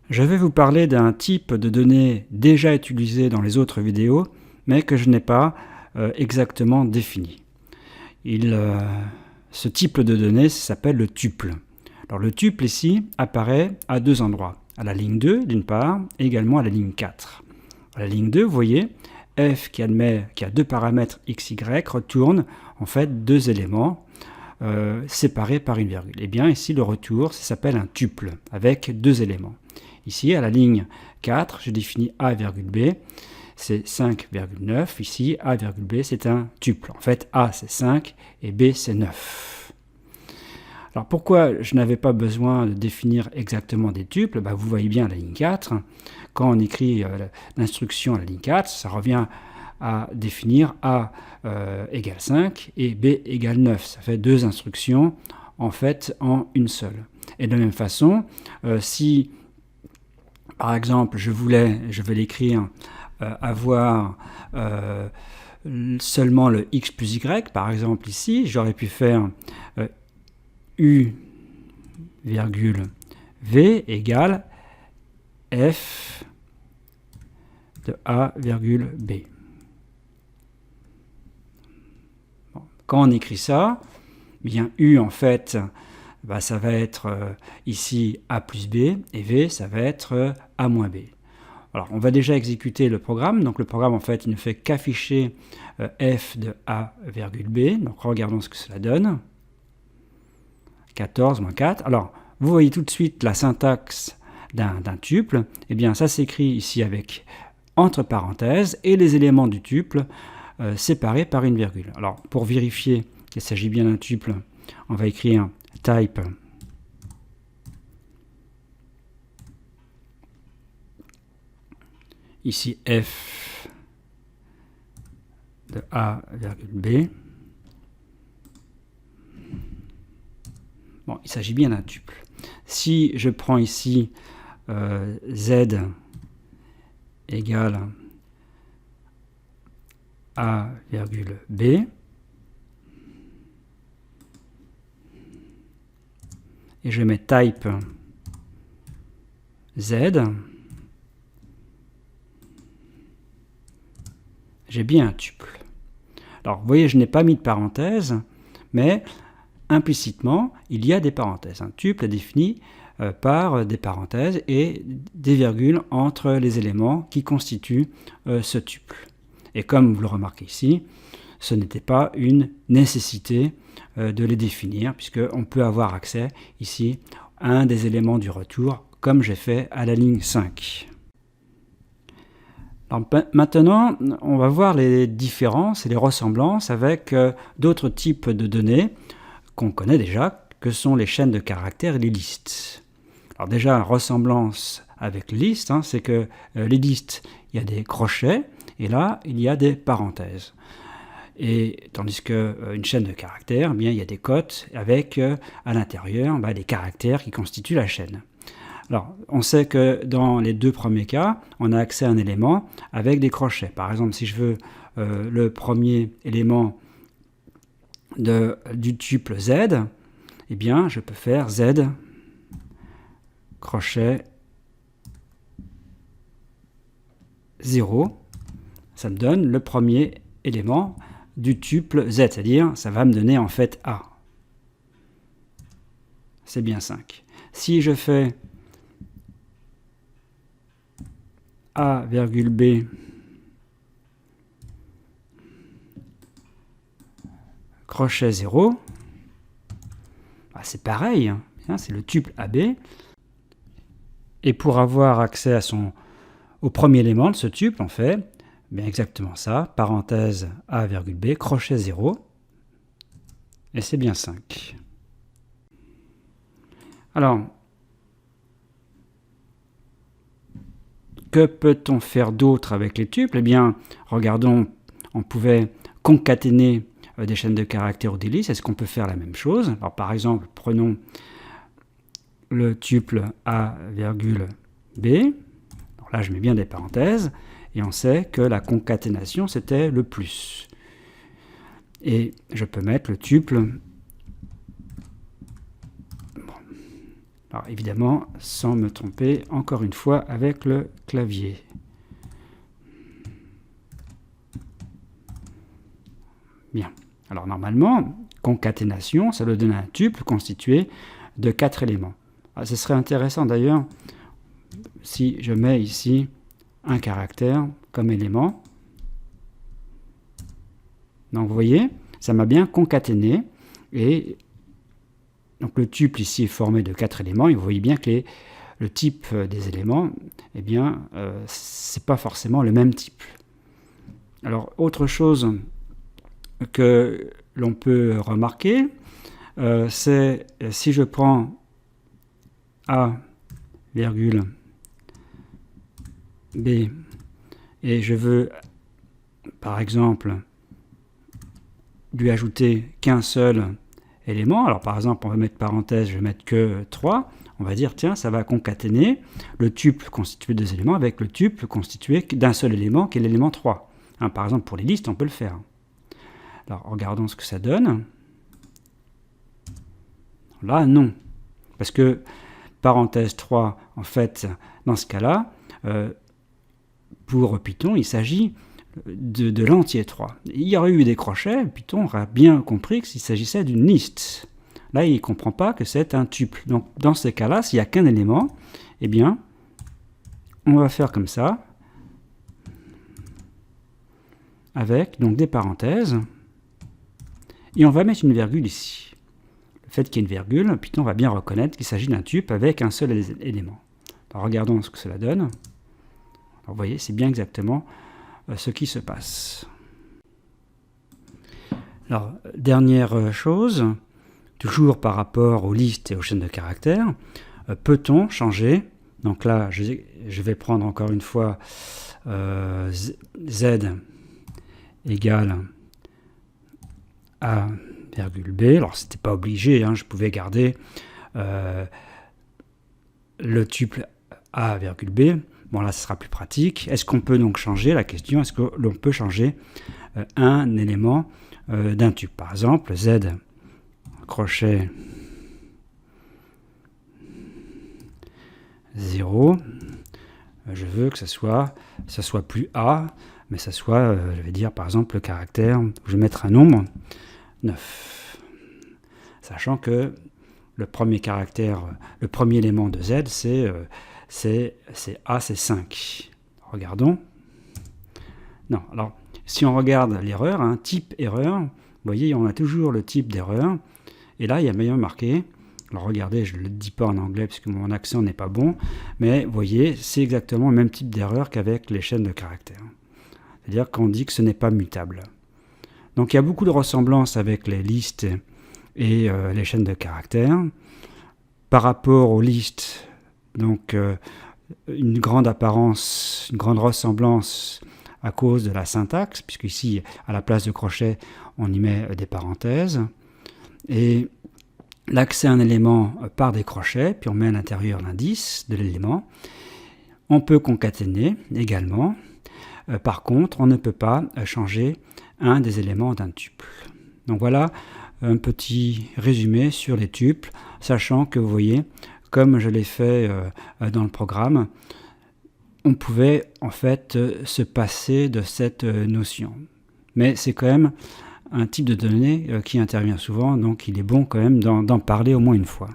Je vais vous parler d'un type de données déjà utilisé dans les autres vidéos, mais que je n'ai pas exactement défini. Ce type de données s'appelle le tuple. Alors le tuple ici apparaît à deux endroits, à la ligne 2 d'une part, et également à la ligne 4. À la ligne 2, vous voyez, f qui a deux paramètres x, y retourne en fait deux éléments séparés par une virgule. Et bien ici le retour, ça s'appelle un tuple avec deux éléments. Ici à la ligne 4, je définis a, b, c'est 5,9. Ici a, b c'est un tuple. En fait a c'est 5 et b c'est 9. Alors pourquoi je n'avais pas besoin de définir exactement des tuples? Vous voyez bien à la ligne 4, quand on écrit l'instruction à la ligne 4, ça revient à définir a égale 5 et b égale 9. Ça fait deux instructions en fait en une seule. Et de la même façon, si par exemple je vais l'écrire avoir seulement le x plus y, par exemple ici, j'aurais pu faire u virgule v égale f de a virgule b. Bon. Quand on écrit ça, bien u en fait, ça va être ici a plus b et v ça va être a moins b. Alors on va déjà exécuter le programme, donc le programme en fait il ne fait qu'afficher f de a virgule b, donc regardons ce que cela donne. 14 moins 4. Alors, vous voyez tout de suite la syntaxe d'un tuple. Eh bien, ça s'écrit ici avec entre parenthèses et les éléments du tuple séparés par une virgule. Alors, pour vérifier qu'il s'agit bien d'un tuple, on va écrire type ici f de a virgule b. Bon, il s'agit bien d'un tuple. Si je prends ici z égale a virgule b, et je mets type z, j'ai bien un tuple. Alors, vous voyez, je n'ai pas mis de parenthèse, mais implicitement, il y a des parenthèses. Un tuple est défini par des parenthèses et des virgules entre les éléments qui constituent ce tuple. Et comme vous le remarquez ici, ce n'était pas une nécessité de les définir, puisqu'on peut avoir accès ici à un des éléments du retour, comme j'ai fait à la ligne 5. Alors, maintenant, on va voir les différences et les ressemblances avec d'autres types de données qu'on connaît déjà, que sont les chaînes de caractères et les listes. Alors déjà, ressemblance avec les listes, c'est que les listes, il y a des crochets, et là, il y a des parenthèses. Et tandis qu'une chaîne de caractères, il y a des cotes avec à l'intérieur des caractères qui constituent la chaîne. Alors, on sait que dans les deux premiers cas, on a accès à un élément avec des crochets. Par exemple, si je veux le premier élément du tuple z, eh bien, je peux faire z crochet 0. Ça me donne le premier élément du tuple z, c'est-à-dire ça va me donner en fait a. C'est bien 5. Si je fais a virgule b crochet 0, c'est pareil, c'est le tuple AB. Et pour avoir accès au premier élément de ce tuple, on fait exactement ça, parenthèse a virgule b, crochet 0, et c'est bien 5. Alors, que peut-on faire d'autre avec les tuples? Eh bien, regardons, on pouvait concaténer des chaînes de caractères ou des listes. Est-ce qu'on peut faire la même chose? Alors, par exemple, prenons le tuple a virgule b. Alors là, je mets bien des parenthèses. Et on sait que la concaténation, c'était le plus. Et je peux mettre le tuple. Alors évidemment, sans me tromper encore une fois avec le clavier. Bien. Alors normalement, concaténation, ça doit donner un tuple constitué de 4 éléments. Alors, ce serait intéressant d'ailleurs si je mets ici un caractère comme élément. Donc vous voyez, ça m'a bien concaténé. Et donc le tuple ici est formé de 4 éléments. Et vous voyez bien que le type des éléments, eh bien, c'est pas forcément le même type. Alors autre chose que l'on peut remarquer, c'est si je prends A, virgule, B, et je veux, par exemple, lui ajouter qu'un seul élément, alors par exemple, on va mettre parenthèse, je vais mettre que 3, on va dire, tiens, ça va concaténer le tuple constitué de 2 éléments avec le tuple constitué d'un seul élément, qui est l'élément 3. Hein, par exemple, pour les listes, on peut le faire. Alors, regardons ce que ça donne. Là, non. Parce que, parenthèse 3, en fait, dans ce cas-là, pour Python, il s'agit de l'entier 3. Il y aurait eu des crochets, Python aurait bien compris qu'il s'agissait d'une liste. Là, il ne comprend pas que c'est un tuple. Donc, dans ces cas-là, s'il n'y a qu'un élément, eh bien, on va faire comme ça, avec donc des parenthèses, et on va mettre une virgule ici. Le fait qu'il y ait une virgule, Python va bien reconnaître qu'il s'agit d'un tuple avec un seul élément. Alors, regardons ce que cela donne. Alors, vous voyez, c'est bien exactement ce qui se passe. Alors, dernière chose, toujours par rapport aux listes et aux chaînes de caractères, peut-on changer, donc là je vais prendre encore une fois z égale a virgule b, alors c'était pas obligé, hein, je pouvais garder le tuple a virgule b. Bon, là, ce sera plus pratique. Est-ce qu'on peut donc changer la question? Est-ce que l'on peut changer un élément d'un tuple? Par exemple, z crochet 0. Je veux que ça soit plus a, mais ça soit, je vais dire par exemple le caractère, je vais mettre un nombre 9. Sachant que le premier caractère, le premier élément de z, c'est A, c'est 5. Regardons. Non, alors, si on regarde l'erreur, hein, type erreur, vous voyez, on a toujours le type d'erreur. Et là, il y a bien marqué, alors regardez, je ne le dis pas en anglais parce que mon accent n'est pas bon, mais vous voyez, c'est exactement le même type d'erreur qu'avec les chaînes de caractères. C'est-à-dire qu'on dit que ce n'est pas mutable. Donc il y a beaucoup de ressemblances avec les listes et les chaînes de caractères. Par rapport aux listes, donc une grande apparence, une grande ressemblance à cause de la syntaxe, puisque ici, à la place de crochet, on y met des parenthèses. Et l'accès à un élément par des crochets, puis on met à l'intérieur l'indice de l'élément. On peut concaténer également. Par contre, on ne peut pas changer un des éléments d'un tuple. Donc voilà un petit résumé sur les tuples, sachant que vous voyez, comme je l'ai fait dans le programme, on pouvait en fait se passer de cette notion. Mais c'est quand même un type de données qui intervient souvent, donc il est bon quand même d'en parler au moins une fois.